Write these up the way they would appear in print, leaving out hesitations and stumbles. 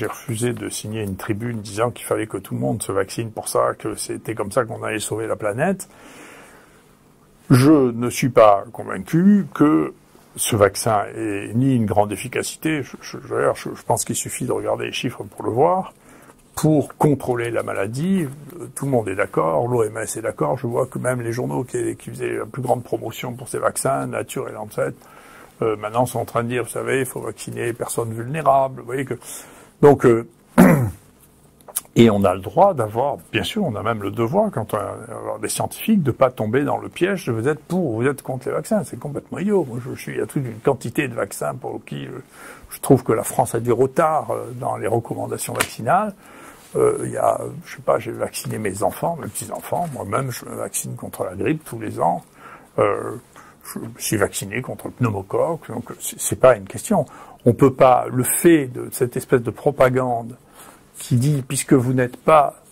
j'ai refusé de signer une tribune disant qu'il fallait que tout le monde se vaccine pour ça, que c'était comme ça qu'on allait sauver la planète. Je ne suis pas convaincu que ce vaccin ait ni une grande efficacité, d'ailleurs je pense qu'il suffit de regarder les chiffres pour le voir, pour contrôler la maladie. Tout le monde est d'accord, l'OMS est d'accord, je vois que même les journaux qui faisaient la plus grande promotion pour ces vaccins, Nature et Lancet, maintenant sont en train de dire, vous savez, il faut vacciner les personnes vulnérables, vous voyez que... Donc, et on a le droit d'avoir, bien sûr, on a même le devoir, quand on a des scientifiques, de pas tomber dans le piège de vous êtes pour ou vous êtes contre les vaccins. C'est complètement idiot. Moi, il y a toute une quantité de vaccins pour qui je trouve que la France a du retard dans les recommandations vaccinales. Il y a, je sais pas, j'ai vacciné mes enfants, mes petits-enfants. Moi-même, je me vaccine contre la grippe tous les ans. Je suis vacciné contre le pneumocoque. Donc, c'est pas une question. On peut pas, le fait de cette espèce de propagande qui dit, puisque vous n'êtes pas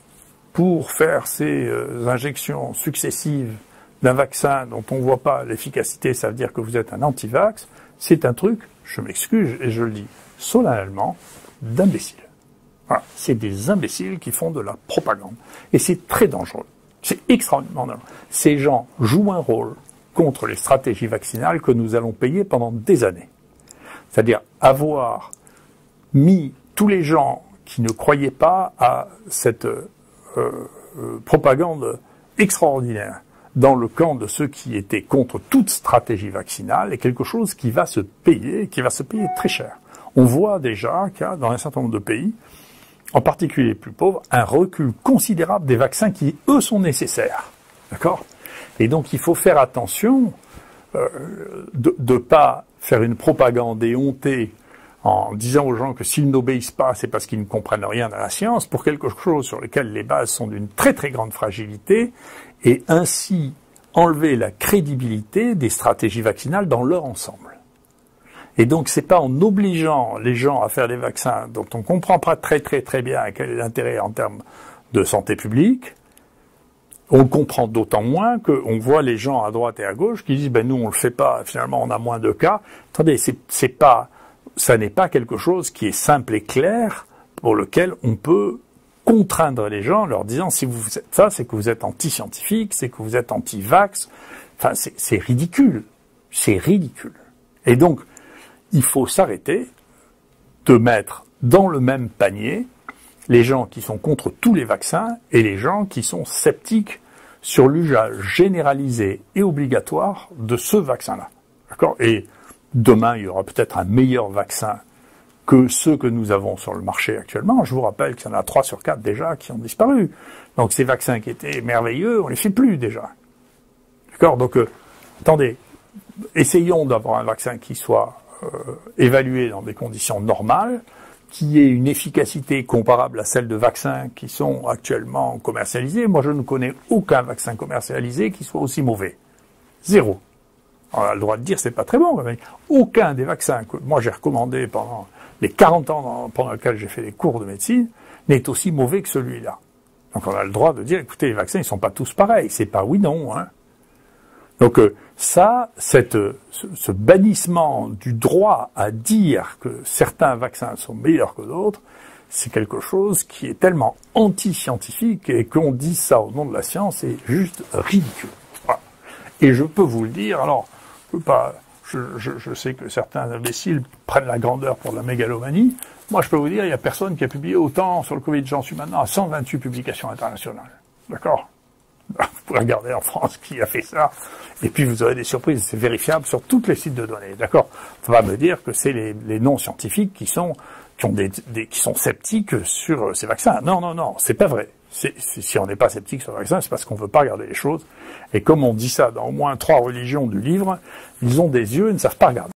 pour faire ces injections successives d'un vaccin dont on voit pas l'efficacité, ça veut dire que vous êtes un anti-vax, c'est un truc, je m'excuse et je le dis solennellement, d'imbéciles. Voilà, c'est des imbéciles qui font de la propagande. Et c'est très dangereux. C'est extraordinairement dangereux. Ces gens jouent un rôle contre les stratégies vaccinales que nous allons payer pendant des années. C'est-à-dire avoir mis tous les gens qui ne croyaient pas à cette propagande extraordinaire dans le camp de ceux qui étaient contre toute stratégie vaccinale est quelque chose qui va se payer très cher. On voit déjà qu'il y a dans un certain nombre de pays, en particulier les plus pauvres, un recul considérable des vaccins qui, eux, sont nécessaires. D'accord ? Et donc il faut faire attention de pas faire une propagande éhontée en disant aux gens que s'ils n'obéissent pas, c'est parce qu'ils ne comprennent rien à la science, pour quelque chose sur lequel les bases sont d'une très très grande fragilité, et ainsi enlever la crédibilité des stratégies vaccinales dans leur ensemble. Et donc c'est pas en obligeant les gens à faire des vaccins dont on comprend pas très très très bien quel est l'intérêt en termes de santé publique, on comprend d'autant moins qu'on voit les gens à droite et à gauche qui disent nous on le fait pas, finalement on a moins de cas. Attendez, ça n'est pas quelque chose qui est simple et clair pour lequel on peut contraindre les gens en leur disant si vous faites ça, c'est que vous êtes anti-scientifique, c'est que vous êtes anti-vax. Enfin, c'est ridicule. C'est ridicule. Et donc, il faut s'arrêter de mettre dans le même panier les gens qui sont contre tous les vaccins et les gens qui sont sceptiques sur l'usage généralisé et obligatoire de ce vaccin-là. D'accord ? Et demain, il y aura peut-être un meilleur vaccin que ceux que nous avons sur le marché actuellement. Je vous rappelle qu'il y en a 3 sur 4 déjà qui ont disparu. Donc ces vaccins qui étaient merveilleux, on les fait plus déjà. D'accord ? Donc, attendez, essayons d'avoir un vaccin qui soit évalué dans des conditions normales, qui ait une efficacité comparable à celle de vaccins qui sont actuellement commercialisés. Moi, je ne connais aucun vaccin commercialisé qui soit aussi mauvais. Zéro. On a le droit de dire c'est pas très bon, mais aucun des vaccins que moi j'ai recommandé pendant les 40 ans pendant lesquels j'ai fait des cours de médecine n'est aussi mauvais que celui-là. Donc on a le droit de dire écoutez, les vaccins ils sont pas tous pareils, c'est pas oui non hein. Donc ce bannissement du droit à dire que certains vaccins sont meilleurs que d'autres, c'est quelque chose qui est tellement anti-scientifique et qu'on dise ça au nom de la science, c'est juste ridicule. Voilà. Et je peux vous le dire, alors je sais que certains imbéciles prennent la grandeur pour de la mégalomanie. Moi, je peux vous dire, il n'y a personne qui a publié autant sur le Covid. J'en suis maintenant à 128 publications internationales. D'accord ? Vous pouvez regarder en France qui a fait ça. Et puis, vous aurez des surprises. C'est vérifiable sur tous les sites de données. D'accord ? On va me dire que c'est les non-scientifiques qui sont sceptiques sur ces vaccins. Non, c'est pas vrai. Si on n'est pas sceptique sur le vaccin, c'est parce qu'on veut pas regarder les choses. Et comme on dit ça dans au moins 3 religions du livre, ils ont des yeux et ne savent pas regarder.